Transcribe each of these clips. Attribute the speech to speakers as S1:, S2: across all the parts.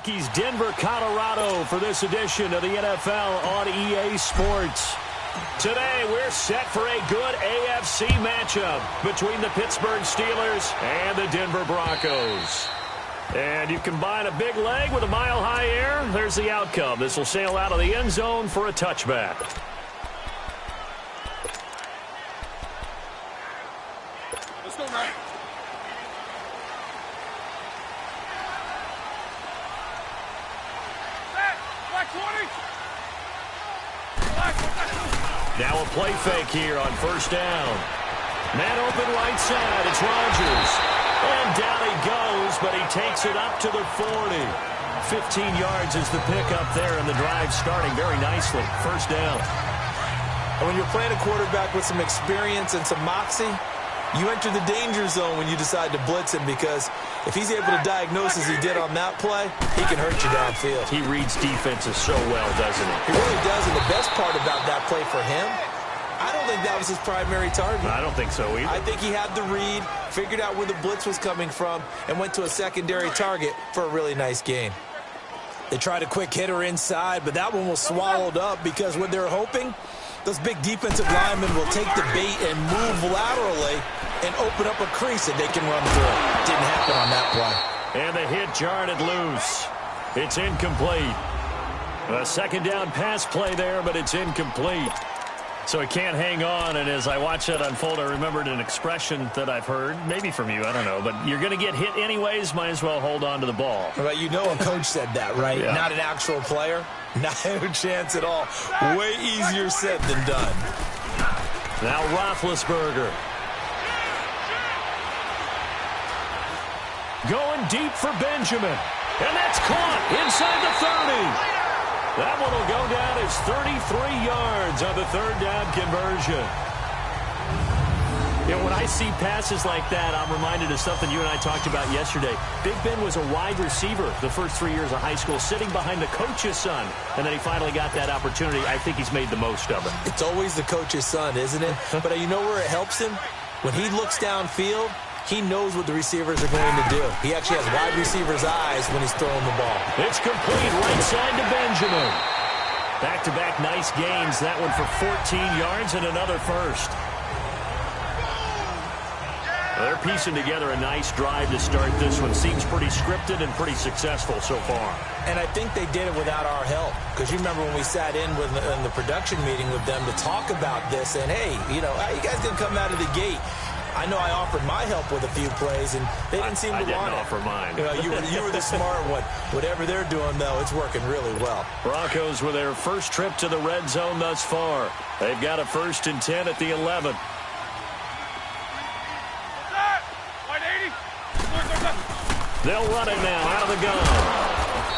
S1: Rockies, Denver, Colorado for this edition of the NFL on EA Sports. Today, we're set for a good AFC matchup between the Pittsburgh Steelers and the Denver Broncos. And you combine a big leg with a mile-high air, there's the outcome. This will sail out of the end zone for a touchback.
S2: Let's go, man.
S1: Now a play fake here on first down. Man open right side. It's Rodgers. And down he goes, but he takes it up to the 40. 15 yards is the pickup there, and the drive starting very nicely. First down.
S3: And when you're playing a quarterback with some experience and some moxie, you enter the danger zone when you decide to blitz him, because if he's able to diagnose as he did on that play, he can hurt you downfield.
S1: He reads defenses so well, doesn't he?
S3: He really does, and the best part about that play for him, I don't think that was his primary target.
S1: I don't think so either.
S3: I think he had the read, figured out where the blitz was coming from, and went to a secondary target for a really nice gain. They tried a quick hitter inside, but that one was swallowed up because what they're hoping, those big defensive linemen will take the bait and move laterally and open up a crease that they can run through. Didn't happen on that play.
S1: And the hit jarred it loose. It's incomplete. A second down pass play there, but it's incomplete. So he can't hang on, and as I watch that unfold, I remembered an expression that I've heard, maybe from you, I don't know, but you're going to get hit anyways, might as well hold on to the ball.
S3: Well, you know a coach said that, right?
S1: Yeah.
S3: Not an actual player. Not a chance at all. Way easier said than done.
S1: Now Roethlisberger. Going deep for Benjamin. And that's caught inside the 30. That one will go down as 33 yards on the third down conversion. You know, when I see passes like that, I'm reminded of something you and I talked about yesterday. Big Ben was a wide receiver the first 3 years of high school, sitting behind the coach's son. And then he finally got that opportunity. I think he's made the most of it.
S3: It's always the coach's son, isn't it? But you know where it helps him? When he looks downfield, he knows what the receivers are going to do. He actually has wide receivers' eyes when he's throwing the ball.
S1: It's complete right side to Benjamin. Back-to-back nice gains. That one for 14 yards and another first. They're piecing together a nice drive to start this one. Seems pretty scripted and pretty successful so far.
S3: And I think they did it without our help. Because you remember when we sat in the production meeting with them to talk about this, and hey, you know, how you guys going to come out of the gate? I know I offered my help with a few plays, and they didn't seem to want it.
S1: I didn't offer mine.
S3: You know, you were the smart one. Whatever they're doing, though, it's working really well.
S1: Broncos with their first trip to the red zone thus far. They've got a 1st and 10 at the 11. They'll run it now out of the gun.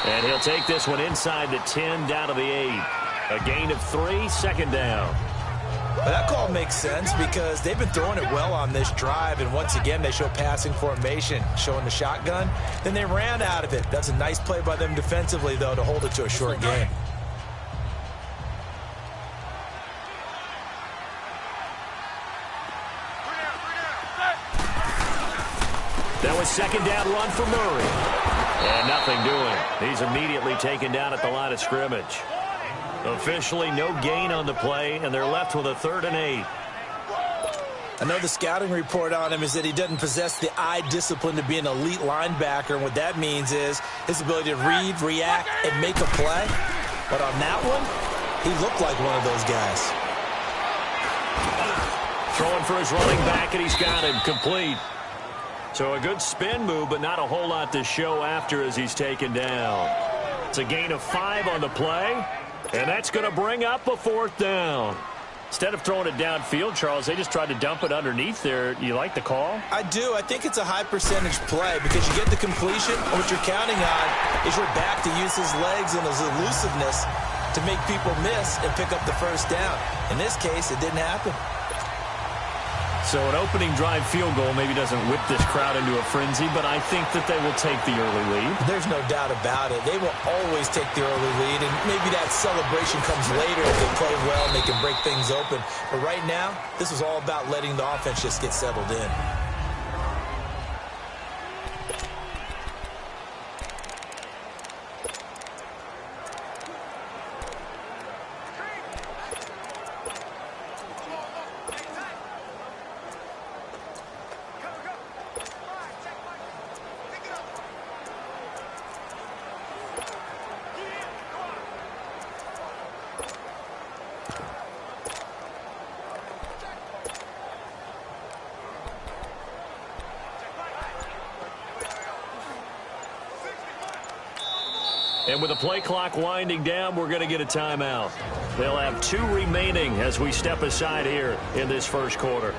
S1: And he'll take this one inside the 10, down to the 8. A gain of 3, 2nd down.
S3: Well, that call makes sense because they've been throwing it well on this drive, and once again they show passing formation, showing the shotgun. Then they ran out of it. That's a nice play by them defensively, though, to hold it to a short game.
S1: That was 2nd down run for Murray. And nothing doing. He's immediately taken down at the line of scrimmage. Officially no gain on the play, and they're left with a 3rd and 8.
S3: I know the scouting report on him is that he doesn't possess the eye discipline to be an elite linebacker, and what that means is his ability to read, react, and make a play. But on that one, he looked like one of those guys.
S1: Throwing for his running back, and he's got him complete. So a good spin move, but not a whole lot to show after as he's taken down. It's a gain of 5 on the play. And that's going to bring up a 4th down. Instead of throwing it downfield, Charles, they just tried to dump it underneath there. You like the call?
S3: I do. I think it's a high-percentage play because you get the completion, and what you're counting on is your back to use his legs and his elusiveness to make people miss and pick up the 1st down. In this case, it didn't happen.
S1: So an opening drive field goal maybe doesn't whip this crowd into a frenzy, but I think that they will take the early lead.
S3: There's no doubt about it. They will always take the early lead, and maybe that celebration comes later if they play well and they can break things open. But right now, this is all about letting the offense just get settled in.
S1: And with the play clock winding down, we're going to get a timeout. They'll have 2 remaining as we step aside here in this first quarter.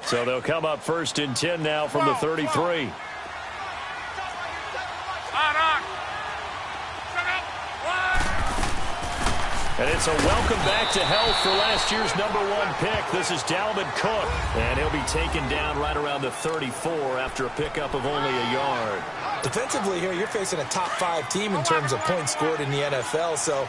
S1: So they'll come up 1st and 10 now from the 33. And it's a welcome back to health for last year's #1 pick. This is Dalvin Cook. And he'll be taken down right around the 34 after a pickup of only a yard.
S3: Defensively here, you're facing a top 5 team in terms of points scored in the NFL. So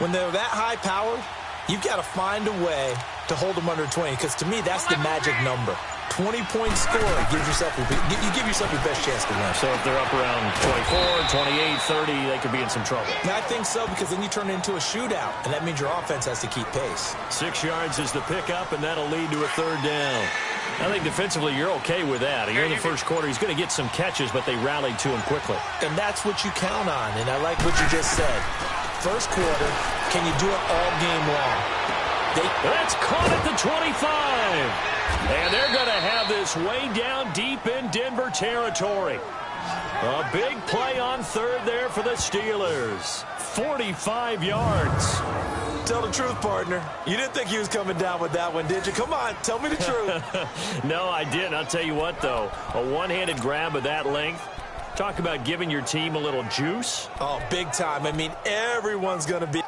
S3: when they're that high-powered, you've got to find a way to hold them under 20, because to me, that's the magic number. 20-point score gives yourself you give yourself your best chance to win.
S1: So if they're up around 24, 28, 30, they could be in some trouble.
S3: And I think so, because then you turn it into a shootout, and that means your offense has to keep pace.
S1: 6 yards is the pickup, and that'll lead to a 3rd down. I think defensively you're okay with that. Here in the first quarter, he's going to get some catches, but they rallied to him quickly.
S3: And that's what you count on, and I like what you just said. First quarter, can you do it all game long?
S1: That's caught at the 25. And they're going to have this way down deep in Denver territory. A big play on 3rd there for the Steelers. 45 yards.
S3: Tell the truth, partner. You didn't think he was coming down with that one, did you? Come on, tell me the truth.
S1: No, I didn't. I'll tell you what, though. A one-handed grab of that length. Talk about giving your team a little juice.
S3: Oh, big time. I mean, everyone's going to be...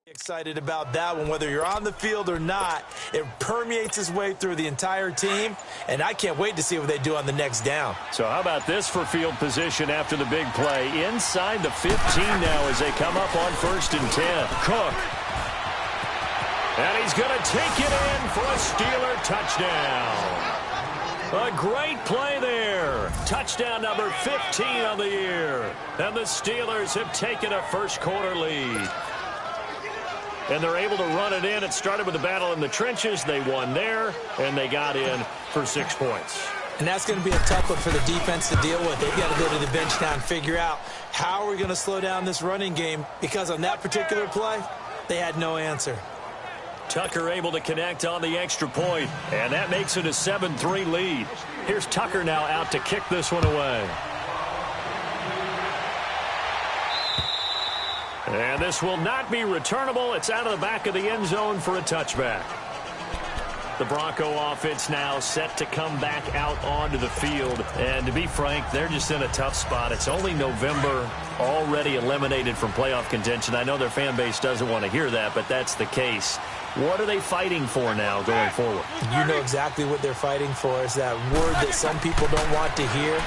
S3: Excited about that one. Whether you're on the field or not, it permeates its way through the entire team, and I can't wait to see what they do on the next down.
S1: So how about this for field position after the big play? Inside the 15 now as they come up on 1st and 10. Cook. And he's going to take it in for a Steeler touchdown. A great play there. Touchdown number 15 on the year. And the Steelers have taken a first quarter lead. And they're able to run it in. It started with a battle in the trenches. They won there, and they got in for 6 points.
S3: And that's going to be a tough one for the defense to deal with. They've got to go to the bench now and figure out how are we going to slow down this running game, because on that particular play, they had no answer.
S1: Tucker able to connect on the extra point, and that makes it a 7-3 lead. Here's Tucker now out to kick this one away. And this will not be returnable. It's out of the back of the end zone for a touchback. The Bronco offense now set to come back out onto the field. And to be frank, they're just in a tough spot. It's only November, already eliminated from playoff contention. I know their fan base doesn't want to hear that, but that's the case. What are they fighting for now going forward?
S3: You know exactly what they're fighting for. Is that word that some people don't want to hear,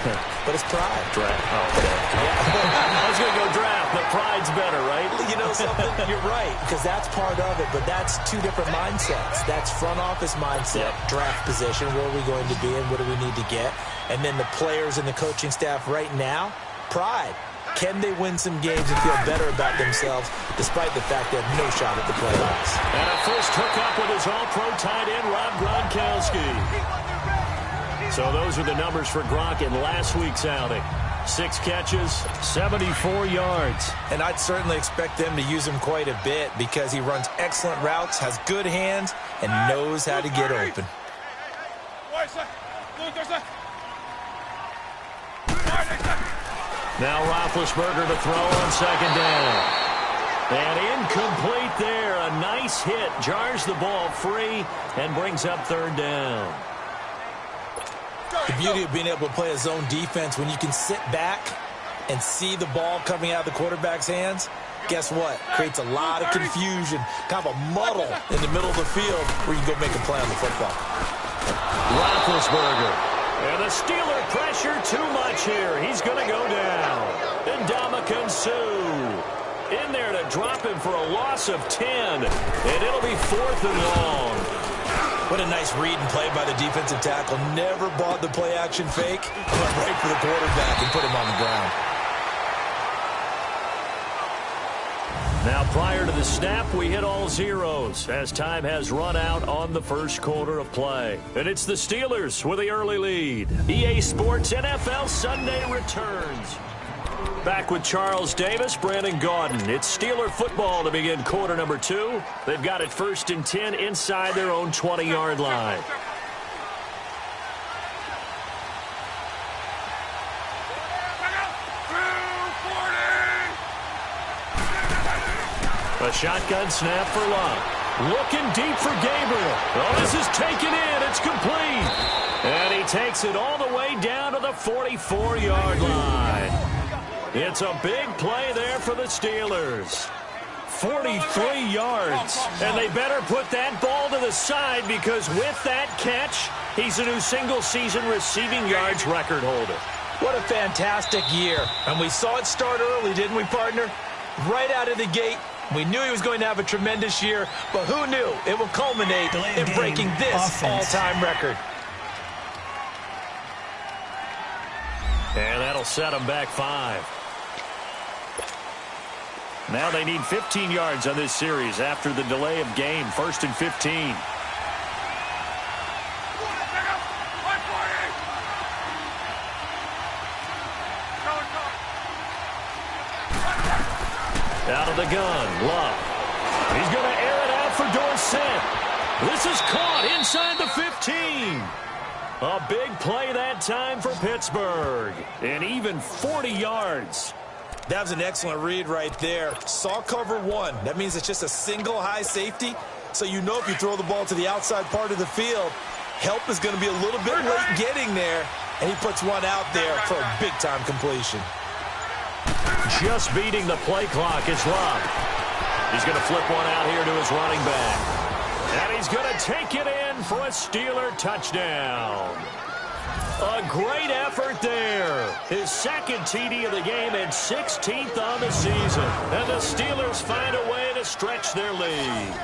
S3: but it's pride.
S1: Draft. Oh, okay. I was going to go draft, but pride's better, right?
S3: You know something? You're right, because that's part of it, but that's two different mindsets. That's front office mindset, draft position, where are we going to be and what do we need to get? And then the players and the coaching staff right now, pride. Can they win some games and feel better about themselves despite the fact they have no shot at the playoffs?
S1: And a first hookup with his all-pro tight end, Rob Gronkowski. So those are the numbers for Gronk in last week's outing. 6 catches, 74 yards.
S3: And I'd certainly expect them to use him quite a bit because he runs excellent routes, has good hands, and knows how to get open.
S1: Now Roethlisberger to throw on second down. And incomplete there. A nice hit. Jars the ball free and brings up third down.
S3: The beauty of being able to play a zone defense when you can sit back and see the ball coming out of the quarterback's hands, guess what? Creates a lot of confusion, kind of a muddle in the middle of the field where you can go make a play on the football.
S1: Roethlisberger. And the Steeler pressure too much here. He's going to go down. And Ndamukong Suh in there to drop him for a loss of 10. And it'll be 4th and long.
S3: What a nice read and play by the defensive tackle. Never bought the play-action fake. Went right for the quarterback and put him on the ground.
S1: Now, prior to the snap, we hit all zeros as time has run out on the first quarter of play. And it's the Steelers with the early lead. EA Sports NFL Sunday returns. Back with Charles Davis, Brandon Gaudin. It's Steeler football to begin quarter number 2. They've got it 1st and 10 inside their own 20-yard line. A shotgun snap for Love. Looking deep for Gabriel. Oh, this is taken in. It's complete. And he takes it all the way down to the 44-yard line. It's a big play there for the Steelers. 43 yards. And they better put that ball to the side because with that catch, he's a new single-season receiving yards record holder.
S3: What a fantastic year. And we saw it start early, didn't we, partner? Right out of the gate. We knew he was going to have a tremendous year, but who knew it will culminate in breaking this all-time record.
S1: And that'll set him back 5. Now they need 15 yards on this series after the delay of game. 1st and 15. Out of the gun, Love. He's going to air it out for Dorsett. This is caught inside the 15. A big play that time for Pittsburgh. And even 40 yards.
S3: That was an excellent read right there. Saw cover 1. That means it's just a single high safety. So you know if you throw the ball to the outside part of the field, help is going to be a little bit late getting there. And he puts one out there for a big-time completion.
S1: Just beating the play clock is Love. He's going to flip one out here to his running back. And he's going to take it in for a Steeler touchdown. A great effort there. His second TD of the game and 16th on the season. And the Steelers find a way to stretch their lead.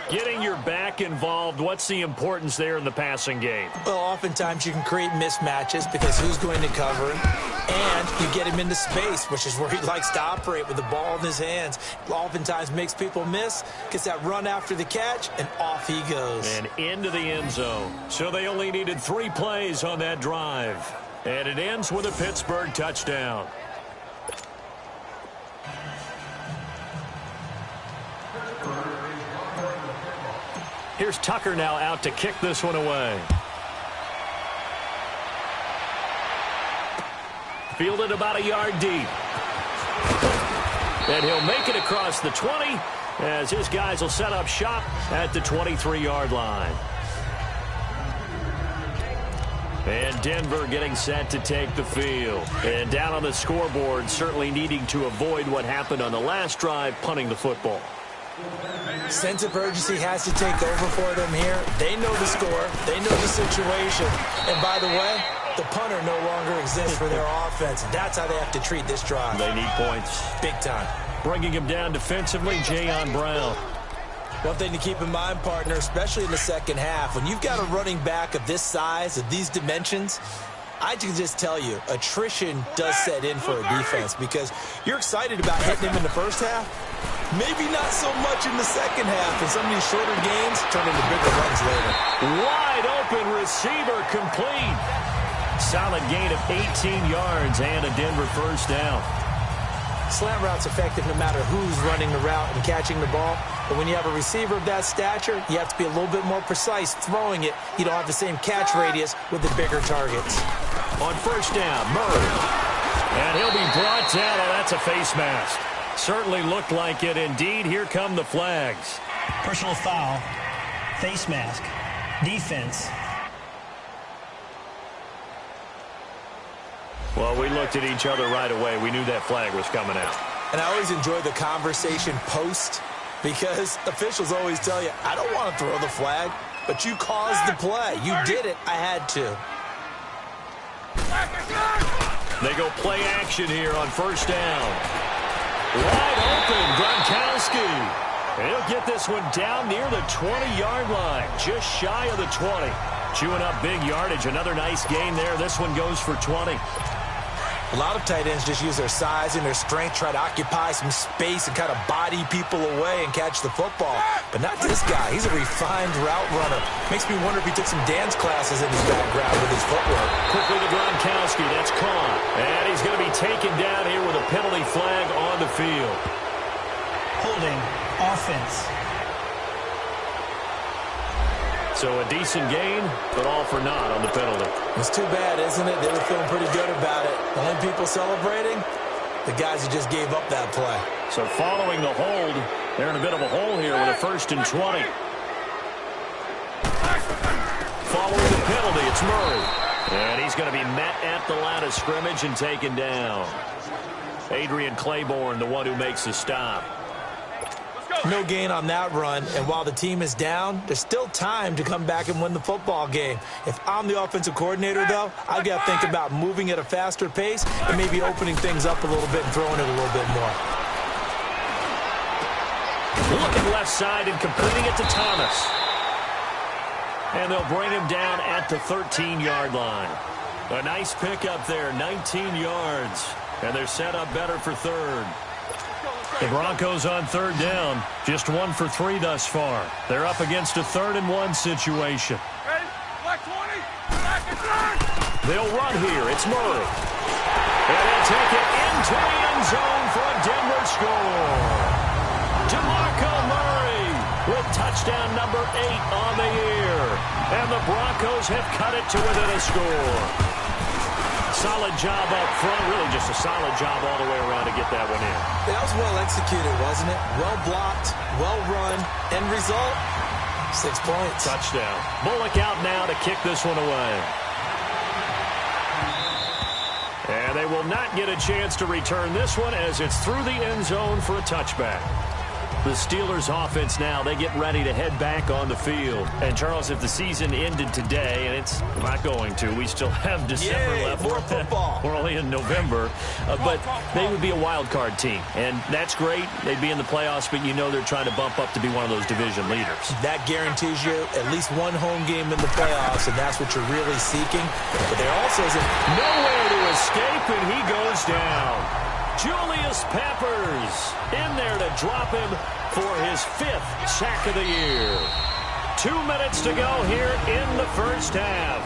S1: Getting your back involved, what's the importance there in the passing game?
S3: Well, oftentimes you can create mismatches because who's going to cover him? And you get him into space, which is where he likes to operate with the ball in his hands. Oftentimes makes people miss, gets that run after the catch, and off he goes.
S1: And into the end zone. So they only needed 3 plays on that drive. And it ends with a Pittsburgh touchdown. Here's Tucker now out to kick this one away. Fielded about a yard deep. And he'll make it across the 20 as his guys will set up shop at the 23-yard line. And Denver getting set to take the field. And down on the scoreboard, certainly needing to avoid what happened on the last drive, punting the football.
S3: Sense of urgency has to take over for them here. They know the score. They know the situation. And by the way, the punter no longer exists for their offense. That's how they have to treat this drive.
S1: They need points.
S3: Big time.
S1: Bringing him down defensively, Jayon Brown.
S3: One thing to keep in mind, partner, especially in the second half, when you've got a running back of this size, of these dimensions, I can just tell you, attrition does set in for a defense because you're excited about hitting him in the first half. Maybe not so much in the second half, and some of these shorter games turn into bigger runs later.
S1: Wide open receiver complete. Solid gain of 18 yards and a Denver first down.
S3: Slant route's effective no matter who's running the route and catching the ball. But when you have a receiver of that stature, you have to be a little bit more precise throwing it. You don't have the same catch radius with the bigger targets.
S1: On first down, Murray. And he'll be brought down. Oh, that's a face mask. Certainly looked like it. Indeed, here come the flags.
S4: Personal foul, face mask, defense.
S1: Well, we looked at each other right away. We knew that flag was coming out.
S3: And I always enjoy the conversation post because officials always tell you, I don't want to throw the flag, but you caused the play. You did it. I had to.
S1: They go play action here on first down. Wide open, Gronkowski. And he'll get this one down near the 20-yard line, just shy of the 20. Chewing up big yardage. Another nice gain there. This one goes for 20.
S3: A lot of tight ends just use their size and their strength, try to occupy some space and kind of body people away and catch the football. But not this guy. He's a refined route runner. Makes me wonder if he took some dance classes in his background with his footwork.
S1: Quickly to Gronkowski. That's caught. And he's going to be taken down here with a penalty flag on the field.
S4: Holding, offense.
S1: So a decent gain, but all for naught on the penalty.
S3: It's too bad, isn't it? They were feeling pretty good about it. The only people celebrating, the guys who just gave up that play.
S1: So following the hold, they're in a bit of a hole here with a 1st and 20. Following the penalty, it's Murray. And he's going to be met at the line of scrimmage and taken down. Adrian Claiborne, the one who makes the stop.
S3: No gain on that run, and while the team is down, there's still time to come back and win the football game. If I'm the offensive coordinator, though, I've got to think about moving at a faster pace and maybe opening things up a little bit and throwing it a little bit more.
S1: Looking left side and completing it to Thomas. And they'll bring him down at the 13-yard line. A nice pickup there, 19 yards. And they're set up better for third. The Broncos on third down, just 1 for 3 thus far. They're up against a 3rd and 1 situation.
S2: Ready? Black 20. Back and turn.
S1: They'll run here. It's Murray. And they'll take it into the end zone for a Denver score. DeMarco Murray with touchdown number 8 on the year. And the Broncos have cut it to within a score. Solid job up front, really just a solid job all the way around to get that one in.
S3: That was well executed, wasn't it? Well blocked, well run. End result, 6 points.
S1: Touchdown. Bullock out now to kick this one away. And they will not get a chance to return this one as it's through the end zone for a touchback. The Steelers offense now, they get ready to head back on the field. And, Charles, if the season ended today, and it's not going to, we still have December left.
S3: More football.
S1: We're only in November. But they would be a wild card team. And that's great. They'd be in the playoffs, but you know they're trying to bump up to be one of those division leaders.
S3: That guarantees you at least one home game in the playoffs, and that's what you're really seeking. But there also isn't
S1: nowhere to escape, and he goes down. Julius Peppers in there to drop him for his 5th sack of the year. 2 minutes to go here in the first half.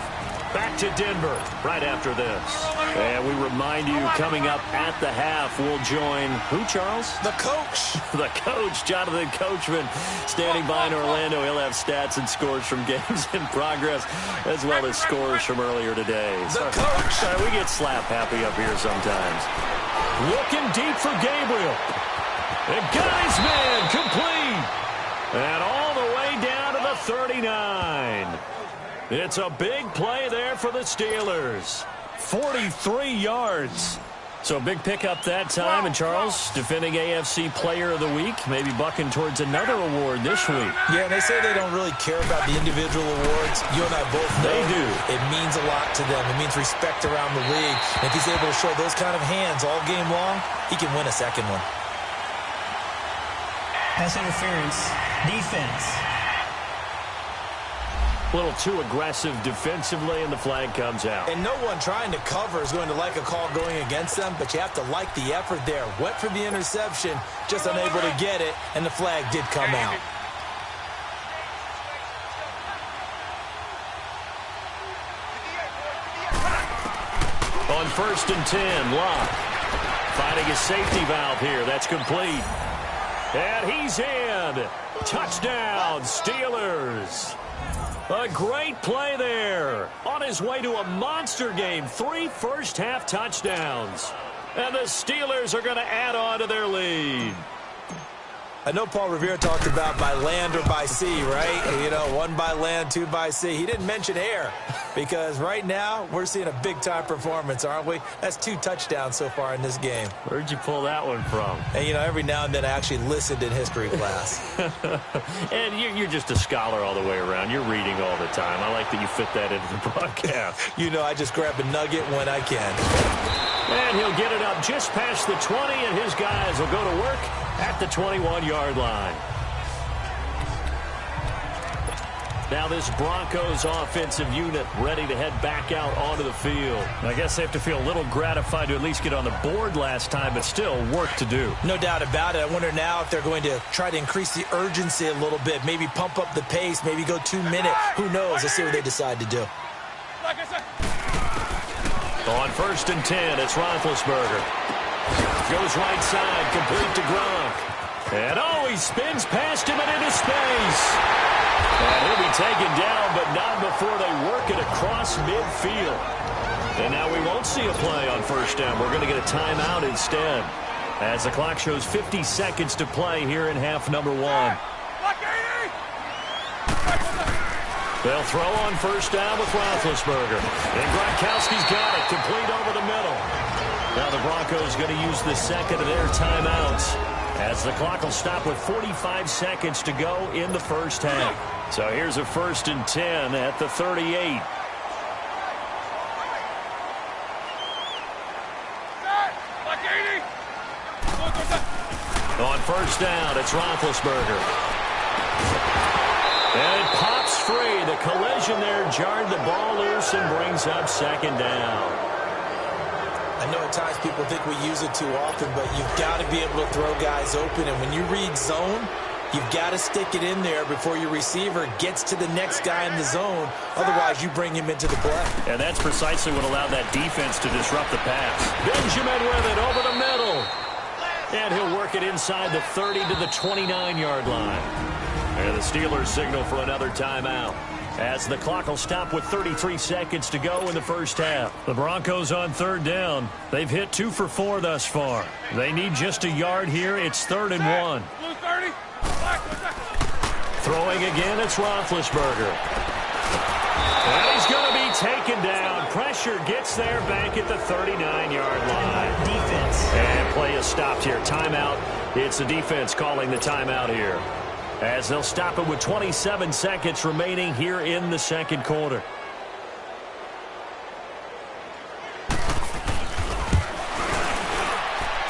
S1: Back to Denver right after this. And we remind you, coming up at the half, we'll join who, Charles?
S3: The coach.
S1: The coach, Jonathan Coachman, standing by in Orlando. He'll have stats and scores from games in progress, as well as scores from earlier today.
S3: The coach.
S1: Sorry, we get slap happy up here sometimes. Looking deep for Gabriel. And got his man complete. And all the way down to the 39. It's a big play there for the Steelers. 43 yards. So a big pickup that time. And Charles, defending AFC Player of the Week, maybe bucking towards another award this week.
S3: Yeah, and they say they don't really care about the individual awards. You and I both know
S1: they do.
S3: It means a lot to them. It means respect around the league. And if he's able to show those kind of hands all game long, he can win a second one.
S4: Pass interference, defense.
S1: A little too aggressive defensively, and the flag comes out.
S3: And no one trying to cover is going to like a call going against them, but you have to like the effort there. Went for the interception, just unable to get it, and the flag did come out.
S1: On 1st and 10, Locke finding a safety valve here. That's complete. And he's in. Touchdown, Steelers. A great play there. On his way to a monster game. 3 first-half touchdowns. And the Steelers are going to add on to their lead.
S3: I know Paul Revere talked about by land or by sea, right? You know, one by land, two by sea. He didn't mention air because right now we're seeing a big-time performance, aren't we? That's 2 touchdowns so far in this game.
S1: Where'd you pull that one from?
S3: And, you know, every now and then I actually listened in history class.
S1: And you're just a scholar all the way around. You're reading all the time. I like that you fit that into the broadcast.
S3: You know, I just grab a nugget when I can.
S1: And he'll get it up just past the 20, and his guys will go to work at the 21-yard line. Now this Broncos offensive unit ready to head back out onto the field. I guess they have to feel a little gratified to at least get on the board last time, but still work to do.
S3: No doubt about it. I wonder now if they're going to try to increase the urgency a little bit, maybe pump up the pace, maybe go 2 minute. Who knows? Let's see what they decide to do.
S1: On 1st and 10, it's Roethlisberger. Goes right side, complete to Gronk. And he spins past him and into space. And he'll be taken down, but not before they work it across midfield. And now we won't see a play on 1st down. We're going to get a timeout instead, as the clock shows 50 seconds to play here in half number 1. They'll throw on 1st down with Roethlisberger. And Gronkowski's got it, complete over the middle. Now the Broncos going to use the second of their timeouts, as the clock will stop with 45 seconds to go in the 1st half. So here's a 1st and 10 at the 38. On 1st down, it's Roethlisberger. And it pops free. The collision there jarred the ball loose and brings up 2nd down.
S3: I know at times people think we use it too often, but you've got to be able to throw guys open. And when you read zone, you've got to stick it in there before your receiver gets to the next guy in the zone. Otherwise, you bring him into the play.
S1: And that's precisely what allowed that defense to disrupt the pass. Benjamin with it over the middle. And he'll work it inside the 30 to the 29-yard line. And the Steelers signal for another timeout, as the clock will stop with 33 seconds to go in the 1st half. The Broncos on 3rd down. They've hit 2 for 4 thus far. They need just a yard here. It's 3rd and 1. Throwing again, it's Roethlisberger. And he's going to be taken down. Pressure gets there back at the 39-yard line.
S4: Defense.
S1: And play is stopped here. Timeout. It's the defense calling the timeout here, as they'll stop it with 27 seconds remaining here in the 2nd quarter.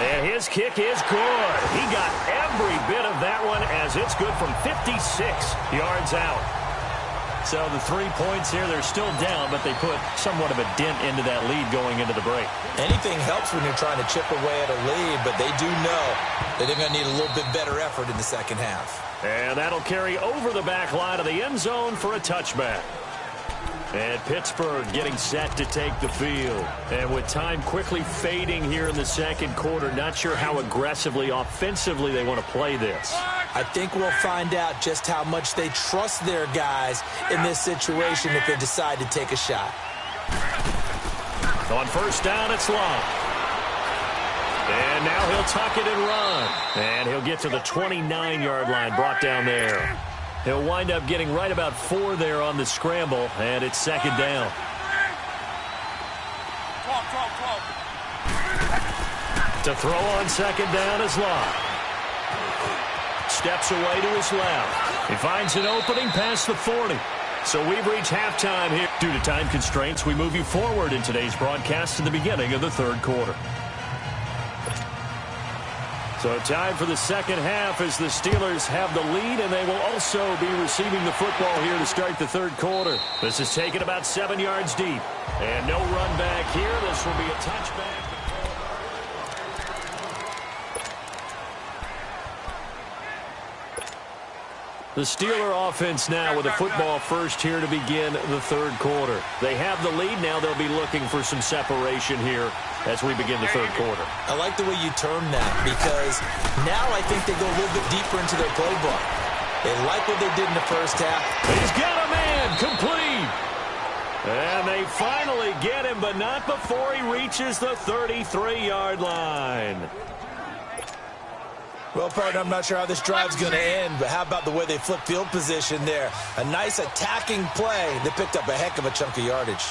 S1: And his kick is good. He got every bit of that one, as it's good from 56 yards out. So the 3 points here, they're still down, but they put somewhat of a dent into that lead going into the break.
S3: Anything helps when you're trying to chip away at a lead, but they do know that they're going to need a little bit better effort in the 2nd half.
S1: And that'll carry over the back line of the end zone for a touchback. And Pittsburgh getting set to take the field. And with time quickly fading here in the 2nd quarter, not sure how aggressively, offensively they want to play this.
S3: I think we'll find out just how much they trust their guys in this situation if they decide to take a shot.
S1: On 1st down, it's Long. And now he'll tuck it and run. And he'll get to the 29-yard line, brought down there. He'll wind up getting right about 4 there on the scramble, and it's 2nd down. To throw on 2nd down is Long. Steps away to his left. He finds an opening past the 40. So we've reached halftime here. Due to time constraints, we move you forward in today's broadcast to the beginning of the 3rd quarter. So time for the 2nd half as the Steelers have the lead, and they will also be receiving the football here to start the 3rd quarter. This is taken about 7 yards deep. And no run back here. This will be a touchback. The Steeler offense now with a football first here to begin the 3rd quarter. They have the lead. Now they'll be looking for some separation here as we begin the 3rd quarter.
S3: I like the way you term that, because now I think they go a little bit deeper into their playbook. They like what they did in the 1st half.
S1: He's got a man complete. And they finally get him, but not before he reaches the 33-yard line.
S3: Well, partner, I'm not sure how this drive's going to end, but how about the way they flip field position there? A nice attacking play. They picked up a heck of a chunk of yardage.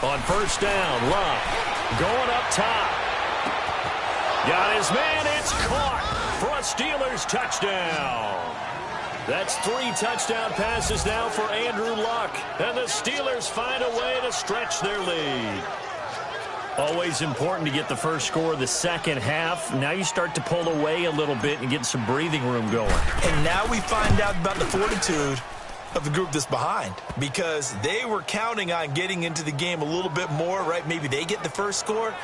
S1: On first down, Love going up top. Got his man. It's caught for a Steelers touchdown. That's 3 touchdown passes now for Andrew Luck. And the Steelers find a way to stretch their lead. Always important to get the first score of the second half. Now you start to pull away a little bit and get some breathing room going.
S3: And now we find out about the fortitude of the group that's behind, because they were counting on getting into the game a little bit more, right? Maybe they get the first score.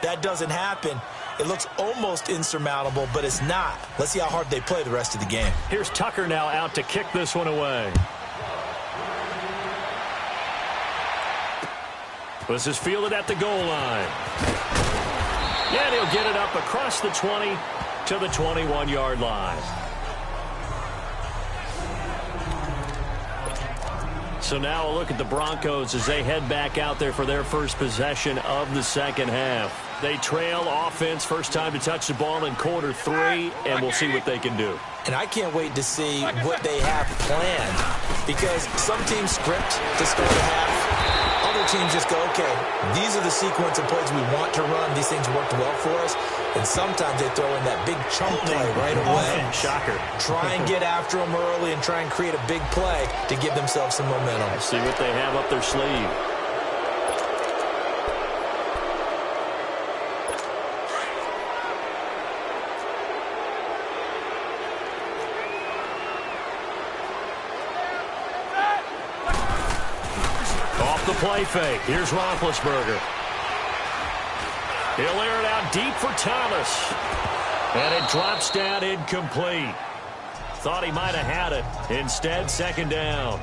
S3: That doesn't happen. It looks almost insurmountable, but it's not. Let's see how hard they play the rest of the game.
S1: Here's Tucker now out to kick this one away. This is fielded at the goal line. And he'll get it up across the 20 to the 21-yard line. So now a look at the Broncos as they head back out there for their first possession of the second half. They trail offense, first time to touch the ball in quarter 3, and we'll see what they can do.
S3: And I can't wait to see what they have planned, because some teams script to start a half. Other teams just go, okay, these are the sequence of plays we want to run. These things worked well for us. And sometimes they throw in that big chunk play right away.
S1: Shocker.
S3: Try and get after them early and try and create a big play to give themselves some momentum.
S1: Let's see what they have up their sleeve. Off the play fake. Here's Roethlisberger. He'll air it out deep for Thomas. And it drops down incomplete. Thought he might have had it. Instead, second down.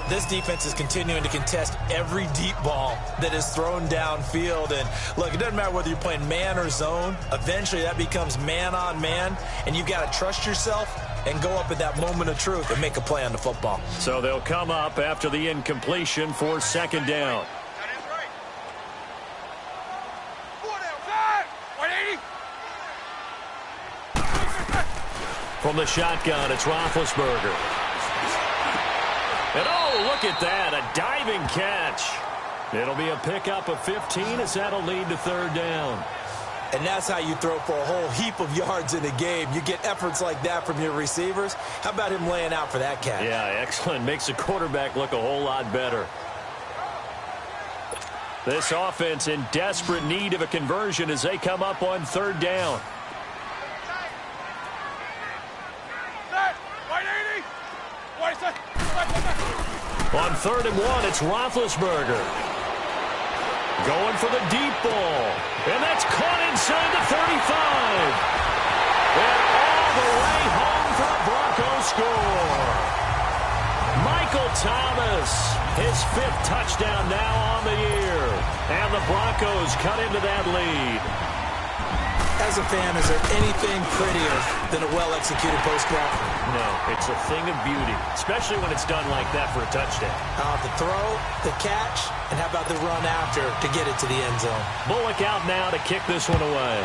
S3: This defense is continuing to contest every deep ball that is thrown downfield. And look, it doesn't matter whether you're playing man or zone. Eventually, that becomes man on man. And you've got to trust yourself and go up at that moment of truth and make a play on the football.
S1: So they'll come up after the incompletion for second down. From the shotgun, it's Roethlisberger. And oh, look at that, a diving catch. It'll be a pickup of 15 as that'll lead to third down.
S3: And that's how you throw for a whole heap of yards in a game. You get efforts like that from your receivers. How about him laying out for that catch?
S1: Yeah, excellent. Makes the quarterback look a whole lot better. This offense in desperate need of a conversion as they come up on third down. On 3rd and 1, it's Roethlisberger. Going for the deep ball. And that's caught inside the 35. And all the way home for a Broncos score. Michael Thomas, his 5th touchdown now on the year. And the Broncos cut into that lead.
S3: As a fan, is there anything prettier than a well-executed post route?
S1: No, it's a thing of beauty, especially when it's done like that for a touchdown.
S3: The throw, the catch, and how about the run after to get it to the end zone?
S1: Bullock out now to kick this one away.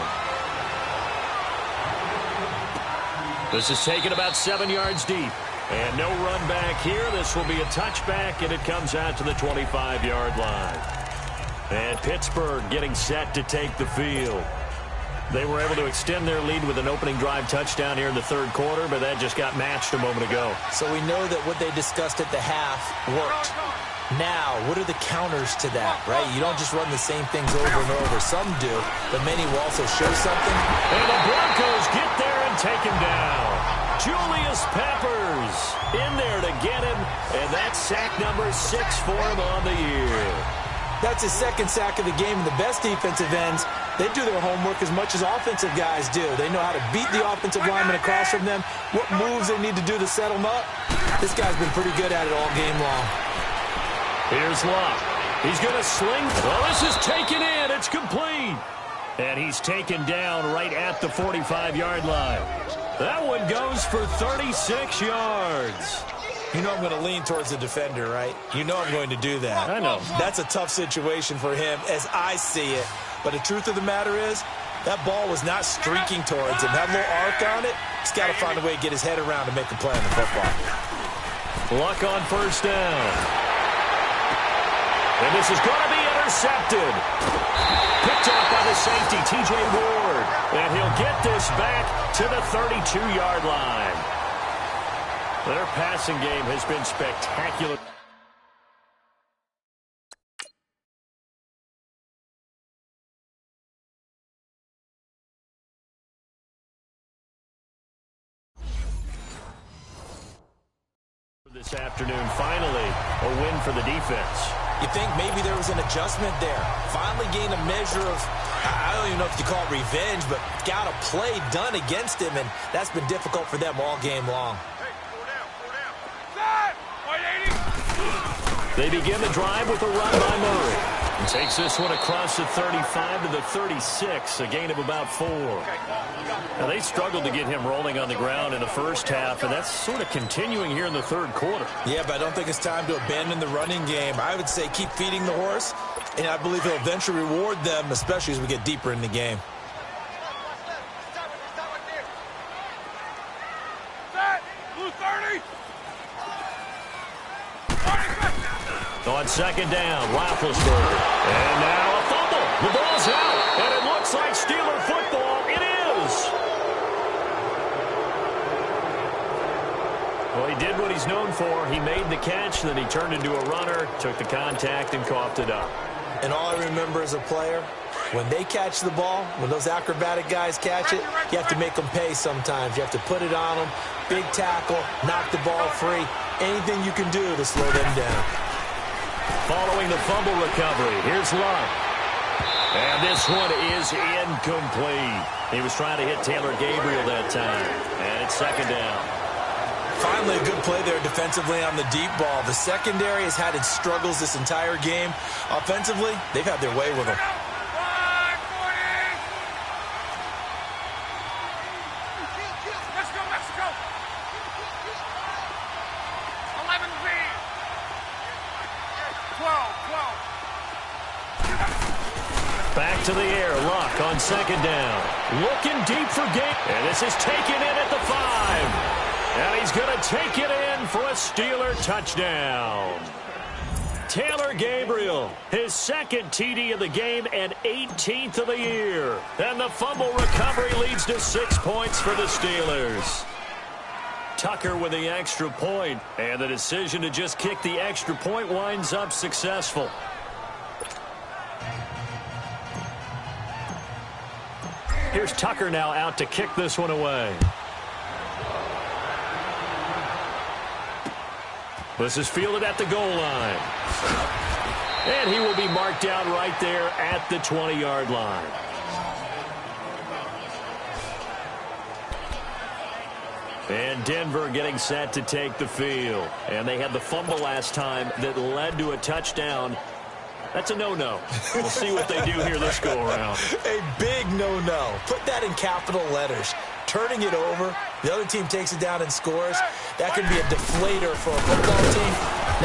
S1: This is taken about 7 yards deep. And no run back here. This will be a touchback, and it comes out to the 25-yard line. And Pittsburgh getting set to take the field. They were able to extend their lead with an opening drive touchdown here in the 3rd quarter, but that just got matched a moment ago.
S3: So we know that what they discussed at the half worked. Now, what are the counters to that, right? You don't just run the same things over and over. Some do, but many will also show something.
S1: And the Broncos get there and take him down. Julius Peppers in there to get him, and that's sack number 6 for him on the year.
S3: That's his 2nd sack of the game, and the best defensive ends, they do their homework as much as offensive guys do. They know how to beat the offensive lineman across from them, what moves they need to do to set them up. This guy's been pretty good at it all game long.
S1: Here's Luck. He's going to sling. Well, this is taken in. It's complete. And he's taken down right at the 45-yard line. That one goes for 36 yards.
S3: You know I'm going to lean towards the defender, right? You know I'm going to do that.
S1: I know.
S3: That's a tough situation for him as I see it. But the truth of the matter is, that ball was not streaking towards him. That little arc on it, he's got to find a way to get his head around to make a play on the football.
S1: Luck on first down. And this is going to be intercepted. Picked off by the safety, T.J. Ward. And he'll get this back to the 32-yard line. Their passing game has been spectacular. This afternoon, finally, a win for the defense.
S3: You think maybe there was an adjustment there. Finally gained a measure of, I don't even know if you call it revenge, but got a play done against him, and that's been difficult for them all game long.
S1: They begin the drive with a run by Murray. And takes this one across the 35 to the 36, a gain of about 4. Now, they struggled to get him rolling on the ground in the first half, and that's sort of continuing here in the third quarter.
S3: Yeah, but I don't think it's time to abandon the running game. I would say keep feeding the horse, and I believe he'll eventually reward them, especially as we get deeper in the game.
S1: On second down, Roethlisberger. And now a fumble. The ball's out, and it looks like Steeler football. It is. Well, he did what he's known for. He made the catch, then he turned into a runner, took the contact, and coughed it up.
S3: And all I remember as a player, when they catch the ball, when those acrobatic guys catch it, you have to make them pay sometimes. You have to put it on them, big tackle, knock the ball free. Anything you can do to slow them down.
S1: Following the fumble recovery, here's Luck. And this one is incomplete. He was trying to hit Taylor Gabriel that time. And it's second down.
S3: Finally, a good play there defensively on the deep ball. The secondary has had its struggles this entire game. Offensively, they've had their way with them.
S2: Let's go, Mexico! 11-V! 12.
S1: Back to the air, Luck on second down. Looking deep for Gabe. And this is taken in at the 5. And he's going to take it in for a Steeler touchdown. Taylor Gabriel, his second TD of the game and 18th of the year. And the fumble recovery leads to 6 points for the Steelers. Tucker with the extra point, and the decision to just kick the extra point winds up successful. Here's Tucker now out to kick this one away. This is fielded at the goal line. And he will be marked down right there at the 20-yard line. And Denver getting set to take the field. And they had the fumble last time that led to a touchdown. That's a no-no. We'll see what they do here this go-around.
S3: A big no-no. Put that in capital letters. Turning it over, the other team takes it down and scores. That can be a deflator for a football team.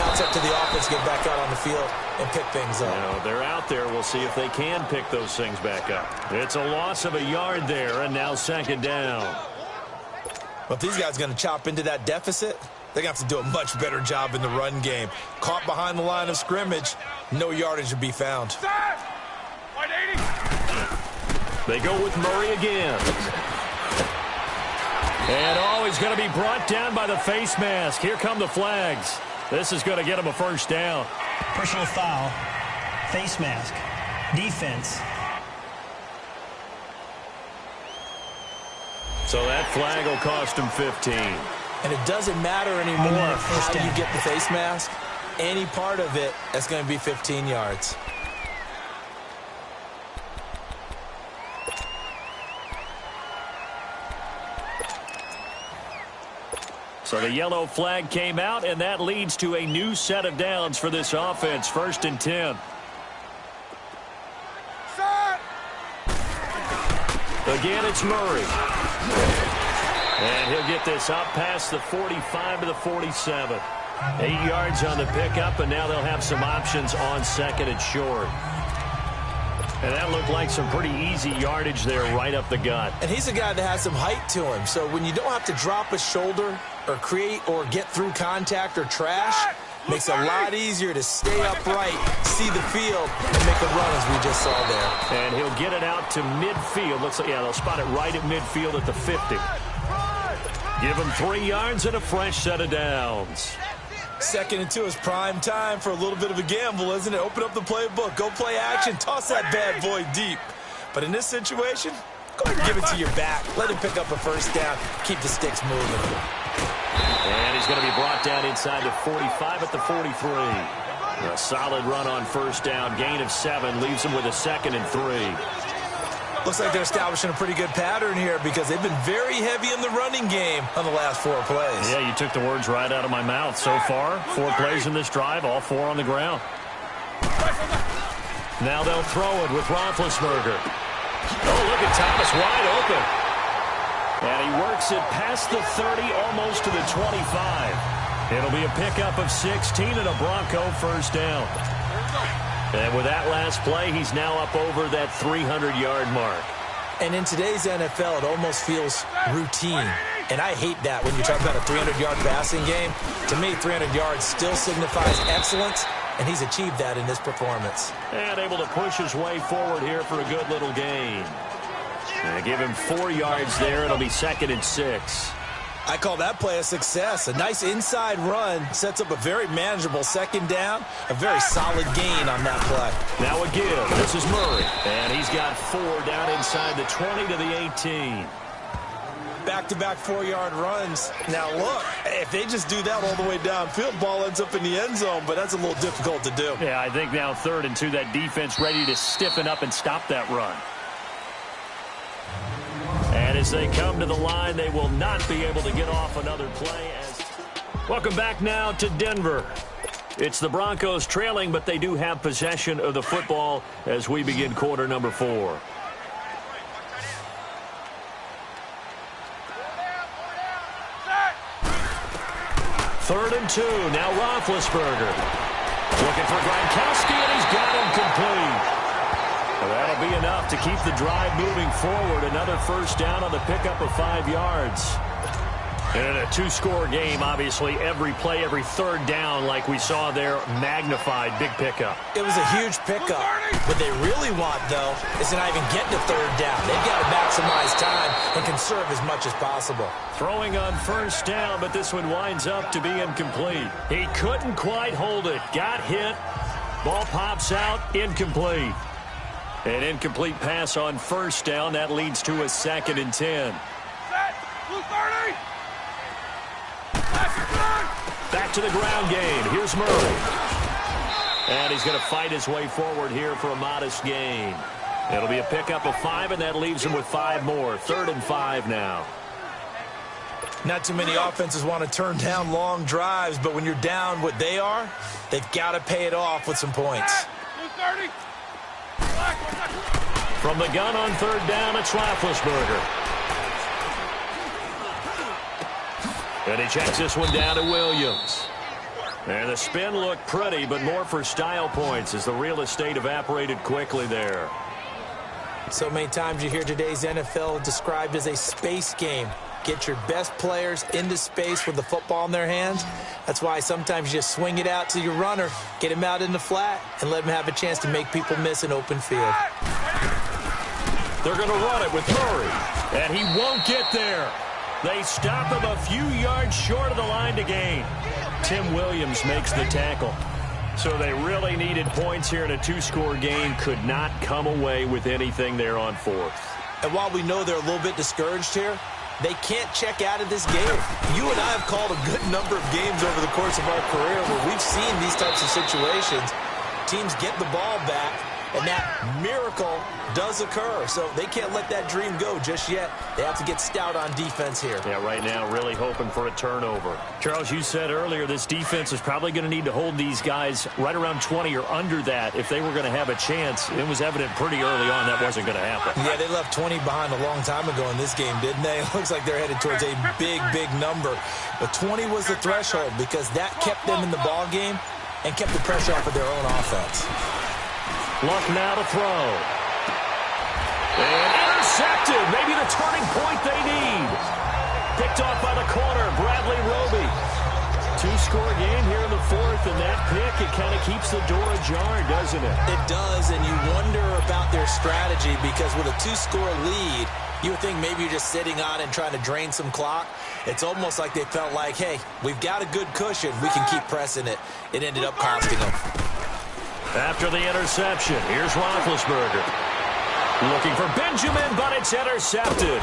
S3: Now it's up to the offense to get back out on the field and pick things up.
S1: Now, they're out there. We'll see if they can pick those things back up. It's a loss of a yard there, and now second down.
S3: But if these guys are going to chop into that deficit, they're going to have to do a much better job in the run game. Caught behind the line of scrimmage, no yardage to be found.
S1: They go with Murray again. And he's going to be brought down by the face mask. Here come the flags. This is going to get him a first down.
S4: Personal foul, face mask, defense.
S1: So that flag will cost him 15.
S3: And it doesn't matter anymore how you get the face mask. Any part of it, that's going to be 15 yards.
S1: So the yellow flag came out, and that leads to a new set of downs for this offense. 1st and 10. Again, it's Murray. And he'll get this up past the 45 to the 47. 8 yards on the pickup, and now they'll have some options on second and short. And that looked like some pretty easy yardage there right up the gut.
S3: And he's a guy that has some height to him, so when you don't have to drop a shoulder or create or get through contact or trash, makes it a lot easier to stay upright, see the field, and make a run as we just saw there.
S1: And he'll get it out to midfield. Looks like, yeah, they'll spot it right at midfield at the 50. Give him 3 yards and a fresh set of downs.
S3: 2nd and 2 is prime time for a little bit of a gamble, isn't it? Open up the playbook, go play action, toss that bad boy deep. But in this situation, go ahead and give it to your back. Let him pick up a first down, keep the sticks moving.
S1: And he's going to be brought down inside the 45 at the 43. A solid run on first down, gain of 7, leaves him with a 2nd and 3.
S3: Looks like they're establishing a pretty good pattern here because they've been very heavy in the running game on the last 4 plays.
S1: Yeah, you took the words right out of my mouth. So far, 4 plays in this drive, all 4 on the ground. Now they'll throw it with Roethlisberger. Oh, look at Thomas wide open. And he works it past the 30, almost to the 25. It'll be a pickup of 16 and a Bronco first down. And with that last play, he's now up over that 300-yard mark.
S3: And in today's NFL, it almost feels routine. And I hate that when you talk about a 300-yard passing game. To me, 300 yards still signifies excellence, and he's achieved that in this performance.
S1: And able to push his way forward here for a good little gain. And give him 4 yards there. It'll be 2nd and 6.
S3: I call that play a success. A nice inside run sets up a very manageable 2nd down. A very solid gain on that play.
S1: Now a give. This is Murray. And he's got 4 down inside the 20 to the 18.
S3: Back-to-back 4-yard runs. Now look, if they just do that all the way downfield, ball ends up in the end zone, but that's a little difficult to do.
S1: Yeah, I think now 3rd and 2, that defense ready to stiffen up and stop that run. And as they come to the line, they will not be able to get off another play. Welcome back now to Denver. It's the Broncos trailing, but they do have possession of the football as we begin quarter number 4. Third and 2. Now Roethlisberger. Looking for Gronkowski, and he's got him complete. Well, that'll be enough to keep the drive moving forward. Another first down on the pickup of 5 yards. And in a 2-score game, obviously, every play, every 3rd down, like we saw there, magnified, big pickup.
S3: It was a huge pickup. What they really want, though, is to not even get to 3rd down. They've got to maximize time and conserve as much as possible.
S1: Throwing on first down, but this one winds up to be incomplete. He couldn't quite hold it. Got hit. Ball pops out. Incomplete. An incomplete pass on first down. That leads to a 2nd and 10. Back to the ground game. Here's Murray. And he's going to fight his way forward here for a modest gain. It'll be a pickup of 5, and that leaves him with 5 more. 3rd and 5 now.
S3: Not too many offenses want to turn down long drives, but when you're down what they are, they've got to pay it off with some points.
S1: From the gun on 3rd down, it's Roethlisberger. And he checks this one down to Williams. And the spin looked pretty, but more for style points as the real estate evaporated quickly there.
S3: So many times you hear today's NFL described as a space game. Get your best players into space with the football in their hands. That's why sometimes you just swing it out to your runner, get him out in the flat, and let him have a chance to make people miss an open field.
S1: They're going to run it with Murray, and he won't get there. They stop him a few yards short of the line to gain. Tim Williams makes the tackle. So they really needed points here in a 2-score game. Could not come away with anything there on 4th.
S3: And while we know they're a little bit discouraged here, they can't check out of this game. You and I have called a good number of games over the course of our career where we've seen these types of situations. Teams get the ball back, and that miracle does occur. So they can't let that dream go just yet. They have to get stout on defense here.
S1: Yeah, right now really hoping for a turnover. Charles, you said earlier this defense is probably going to need to hold these guys right around 20 or under that if they were going to have a chance. It was evident pretty early on that wasn't going to happen.
S3: Yeah, they left 20 behind a long time ago in this game, didn't they? It looks like they're headed towards a big, big number. But 20 was the threshold because that kept them in the ball game and kept the pressure off of their own offense.
S1: Luck now to throw. And intercepted. Maybe the turning point they need. Picked off by the corner, Bradley Roby. Two-score game here in the fourth, and that pick, it kind of keeps the door ajar, doesn't it?
S3: It does, and you wonder about their strategy because with a two-score lead, you would think maybe you're just sitting on and trying to drain some clock. It's almost like they felt like, hey, we've got a good cushion. We can keep pressing it. It ended up costing them.
S1: After the interception, here's Roethlisberger. Looking for Benjamin, but it's intercepted.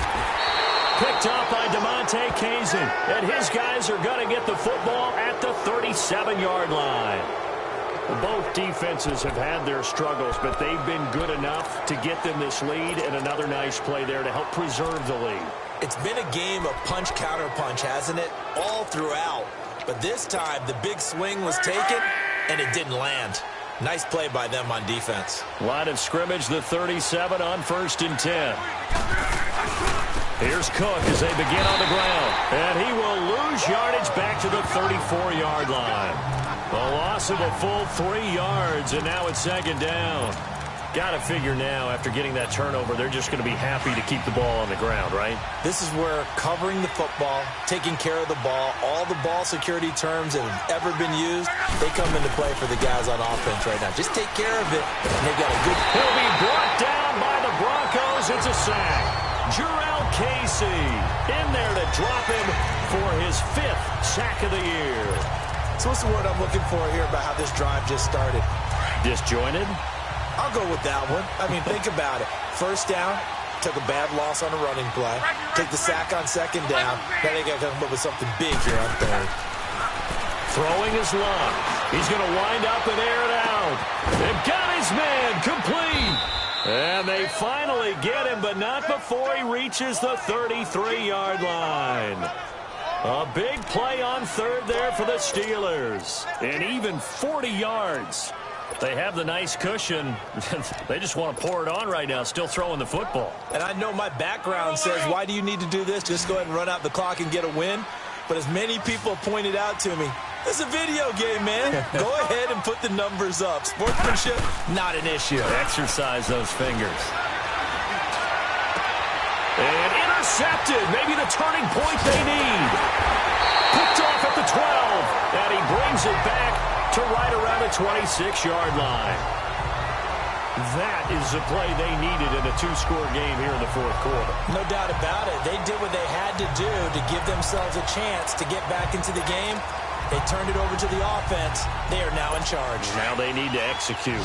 S1: Picked up by DeMonte Kazin. And his guys are going to get the football at the 37-yard line. Both defenses have had their struggles, but they've been good enough to get them this lead, and another nice play there to help preserve the lead.
S3: It's been a game of punch-counter-punch, hasn't it? All throughout. But this time, the big swing was taken, and it didn't land. Nice play by them on defense.
S1: Line of scrimmage, the 37 on 1st and 10. Here's Cook as they begin on the ground. And he will lose yardage back to the 34-yard line. A loss of a full 3 yards, and now it's 2nd down. Got to figure now, after getting that turnover, they're just going to be happy to keep the ball on the ground, right?
S3: This is where covering the football, taking care of the ball, all the ball security terms that have ever been used, they come into play for the guys on offense right now. Just take care of it, and they've got a good...
S1: He'll be brought down by the Broncos. It's a sack. Jurrell Casey in there to drop him for his 5th sack of the year.
S3: So what's the word I'm looking for here about how this drive just started?
S1: Disjointed?
S3: I'll go with that one. I mean, think about it. First down, took a bad loss on a running play. Took the sack on 2nd down. Now they got to come up with something big here on 3rd.
S1: Throwing his luck. He's going to wind up and air it out. They've got his man complete. And they finally get him, but not before he reaches the 33-yard line. A big play on 3rd there for the Steelers. And even 40 yards. They have the nice cushion. They just want to pour it on right now, still throwing the football.
S3: And I know my background says, why do you need to do this? Just go ahead and run out the clock and get a win. But as many people pointed out to me, this is a video game, man. Go ahead and put the numbers up. Sportsmanship, not an issue.
S1: Exercise those fingers. And intercepted. Maybe the turning point they need. Picked off at the 12. And he brings it back to right around the 26-yard line. That is the play they needed in a two-score game here in the fourth quarter.
S3: No doubt about it. They did what they had to do to give themselves a chance to get back into the game. They turned it over to the offense. They are now in charge.
S1: Now they need to execute.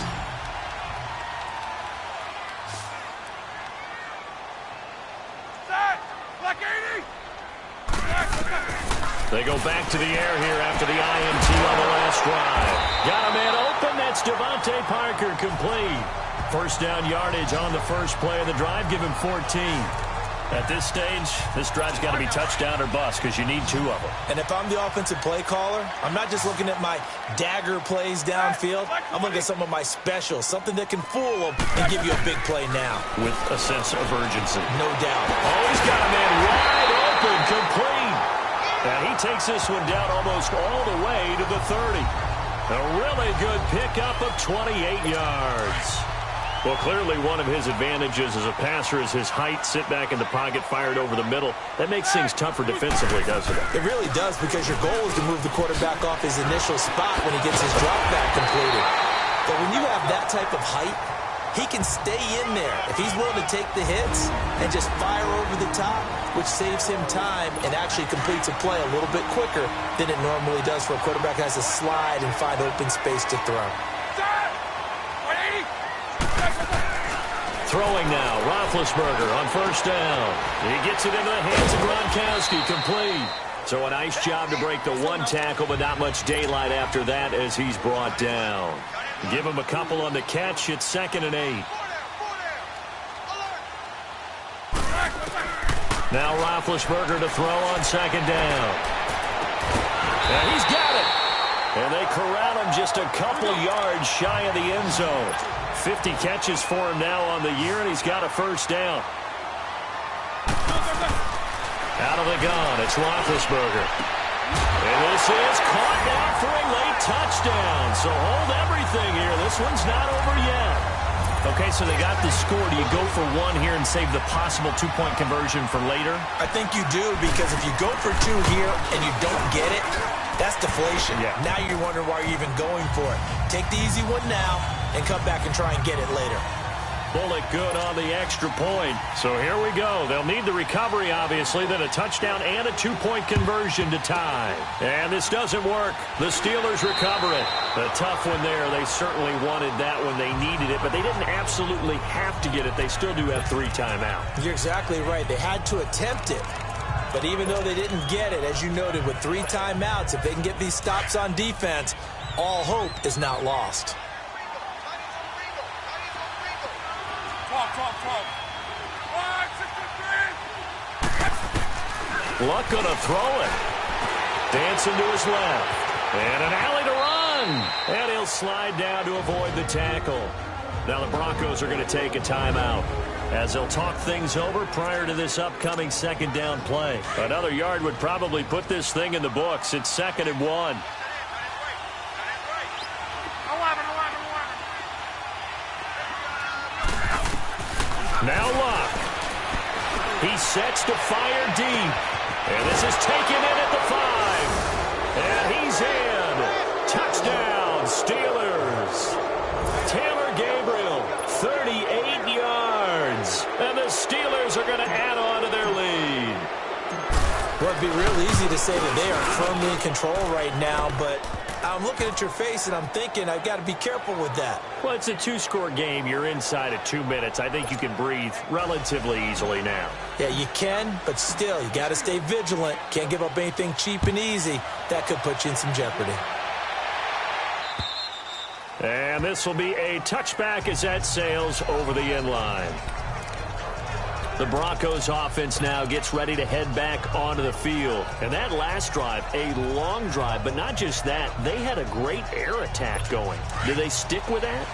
S1: They go back to the air here after the INT on the last drive. Got a man open. That's Devontae Parker complete. First down yardage on the first play of the drive. Give him 14. At this stage, this drive's got to be touchdown or bust because you need 2 of them.
S3: And if I'm the offensive play caller, I'm not just looking at my dagger plays downfield. I'm looking at some of my specials, something that can fool them and give you a big play now.
S1: With a sense of urgency.
S3: No doubt.
S1: Oh, he's got a man wide open, complete. And he takes this one down almost all the way to the 30. A really good pickup of 28 yards. Well, clearly one of his advantages as a passer is his height, sit back in the pocket, fired over the middle. That makes things tougher defensively, doesn't it?
S3: It really does, because your goal is to move the quarterback off his initial spot when he gets his drop back completed. But when you have that type of height, he can stay in there if he's willing to take the hits and just fire over the top, which saves him time and actually completes a play a little bit quicker than it normally does for a quarterback that has to slide and find open space to throw.
S1: Throwing now, Roethlisberger on first down. He gets it into the hands of Gronkowski, complete. So a nice job to break the one tackle, but not much daylight after that as he's brought down. Give him a couple on the catch. It's 2nd and 8. Now Roethlisberger to throw on 2nd down. And he's got it. And they corral him just a couple yards shy of the end zone. 50 catches for him now on the year, and he's got a 1st down. Out of the gun, it's Roethlisberger. And this is caught now for a late touchdown. So hold everything here. This one's not over yet. Okay, so they got the score. Do you go for one here and save the possible 2-point conversion for later?
S3: I think you do, because if you go for 2 here and you don't get it, that's deflation.
S1: Yeah.
S3: Now you're wondering why you're even going for it. Take the easy one now and come back and try and get it later.
S1: Bullet good on the extra point. So here we go. They'll need the recovery, obviously, then a touchdown and a 2-point conversion to tie. And this doesn't work. The Steelers recover it. A tough one there. They certainly wanted that when they needed it, but they didn't absolutely have to get it. They still do have 3 timeouts.
S3: You're exactly right. They had to attempt it. But even though they didn't get it, as you noted, with 3 timeouts, if they can get these stops on defense, all hope is not lost.
S1: Luck gonna throw it. Dancing to his left. And an alley to run. And he'll slide down to avoid the tackle. Now the Broncos are going to take a timeout as they'll talk things over prior to this upcoming 2nd down play. Another yard would probably put this thing in the books. It's 2nd and 1. Now Luck. He sets to fire deep. And this is taken in at the 5. And he's in. Touchdown, Steelers. Taylor Gabriel, 38 yards. And the Steelers are going to add on to their lead.
S3: Well, it'd be real easy to say that they are firmly in control right now, but I'm looking at your face and I'm thinking I've got to be careful with that.
S1: Well, it's a 2-score game. You're inside of 2 minutes. I think you can breathe relatively easily now.
S3: Yeah, you can, but still, you got to stay vigilant. Can't give up anything cheap and easy. That could put you in some jeopardy.
S1: And this will be a touchback as that sails over the end line. The Broncos offense now gets ready to head back onto the field. And that last drive, a long drive, but not just that, they had a great air attack going. Do they stick with that?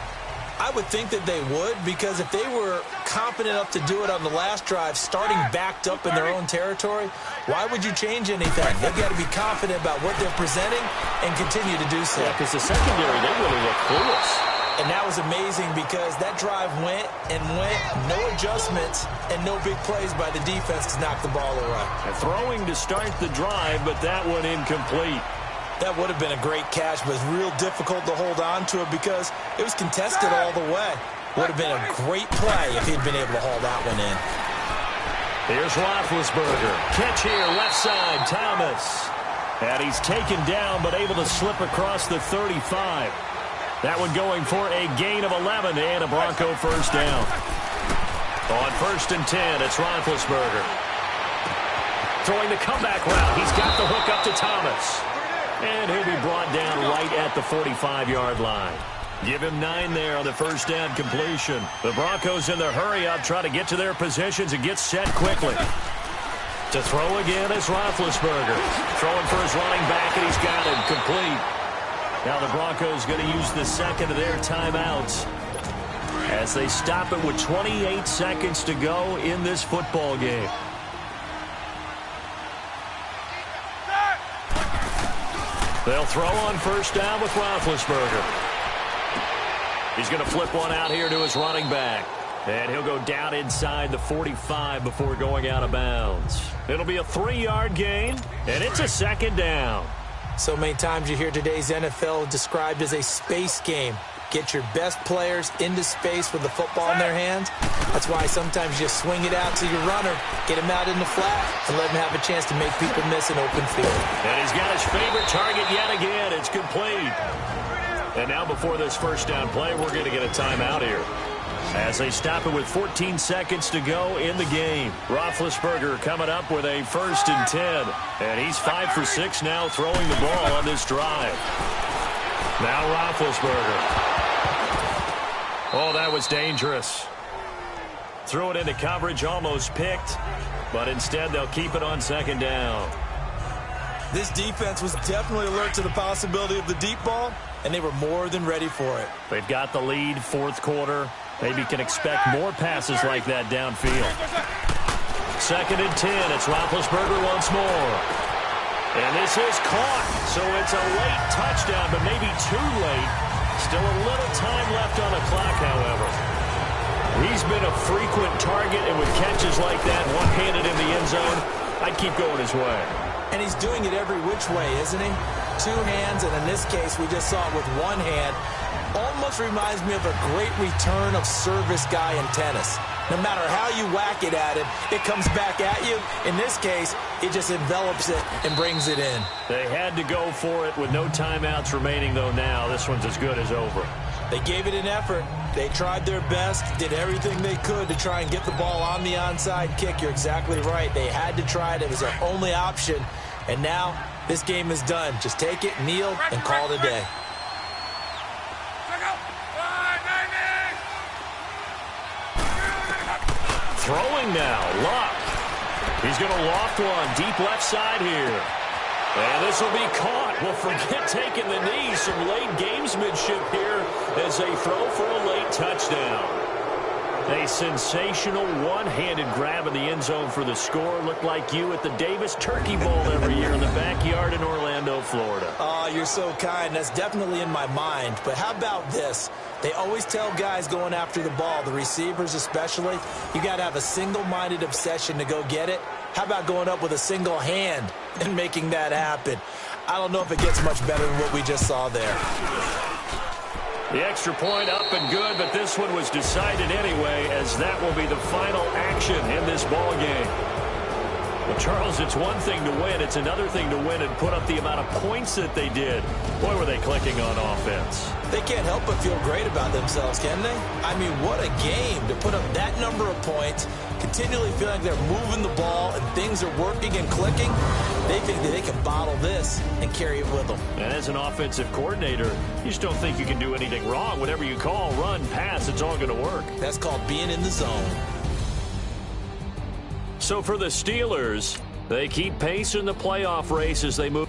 S3: I would think that they would, because if they were confident enough to do it on the last drive, starting backed up in their own territory, why would you change anything? They've got to be confident about what they're presenting and continue to do so.
S1: Yeah, because the secondary, they really look clueless.
S3: And that was amazing because that drive went and went, no adjustments, and no big plays by the defense to knock the ball away.
S1: And throwing to start the drive, but that one incomplete.
S3: That would have been a great catch, but it's real difficult to hold on to it because it was contested all the way. Would have been a great play if he'd been able to haul that one in.
S1: Here's Roethlisberger. Catch here, left side, Thomas. And he's taken down, but able to slip across the 35. That one going for a gain of 11 and a Bronco 1st down. On 1st and 10, it's Roethlisberger. Throwing the comeback route. He's got the hook up to Thomas. And he'll be brought down right at the 45-yard line. Give him 9 there on the 1st down completion. The Broncos in their hurry-up try to get to their positions and get set quickly. To throw again is Roethlisberger. Throwing for his running back, and he's got him complete. Now the Broncos going to use the 2nd of their timeouts as they stop it with 28 seconds to go in this football game. They'll throw on 1st down with Roethlisberger. He's going to flip one out here to his running back. And he'll go down inside the 45 before going out of bounds. It'll be a 3-yard gain, and it's a 2nd down.
S3: So many times you hear today's NFL described as a space game. Get your best players into space with the football in their hands. That's why sometimes you swing it out to your runner, get him out in the flat, and let him have a chance to make people miss an open field.
S1: And he's got his favorite target yet again. It's complete. And now before this 1st down play, we're going to get a timeout here. As they stop it with 14 seconds to go in the game. Roethlisberger coming up with a 1st and 10. And he's 5 for 6 now throwing the ball on this drive. Now Roethlisberger. Oh, that was dangerous. Threw it into coverage, almost picked, but instead they'll keep it on second down.
S3: This defense was definitely alert to the possibility of the deep ball, and they were more than ready for it.
S1: They've got the lead, fourth quarter. Maybe can expect more passes like that downfield. Second and 10. It's Roethlisberger once more. And this is caught. So it's a late touchdown, but maybe too late. Still a little time left on the clock, however. He's been a frequent target, and with catches like that, one-handed in the end zone, I'd keep going his way.
S3: And he's doing it every which way, isn't he? Two hands, and in this case, we just saw it with one hand. Almost reminds me of a great return of service guy in tennis. No matter how you whack it at him, it comes back at you. In this case, it just envelops it and brings it in.
S1: They had to go for it with no timeouts remaining, though now. This one's as good as over.
S3: They gave it an effort. They tried their best, did everything they could to try and get the ball on the onside kick. You're exactly right. They had to try it. It was their only option. And now this game is done. Just take it, kneel, and call it a day.
S1: Throwing now, Luck. He's going to loft one deep left side here. And this will be caught. Well, forget taking the knee. Some late gamesmanship here as they throw for a late touchdown. A sensational one-handed grab in the end zone for the score. Looked like you at the Davis Turkey Bowl every year in the backyard in Orlando, Florida.
S3: Oh, you're so kind. That's definitely in my mind. But how about this? They always tell guys going after the ball, the receivers especially, you got to have a single-minded obsession to go get it. How about going up with a single hand and making that happen? I don't know if it gets much better than what we just saw there.
S1: The extra point up and good, but this one was decided anyway, as that will be the final action in this ball game. Well, Charles, it's one thing to win. It's another thing to win and put up the amount of points that they did. Boy, were they clicking on offense.
S3: They can't help but feel great about themselves, can they? I mean, what a game to put up that number of points, continually feeling like they're moving the ball and things are working and clicking. They think that they can bottle this and carry it with them.
S1: And as an offensive coordinator, you just don't think you can do anything wrong. Whatever you call, run, pass, it's all going to work.
S3: That's called being in the zone.
S1: So for the Steelers, they keep pace in the playoff race as they move.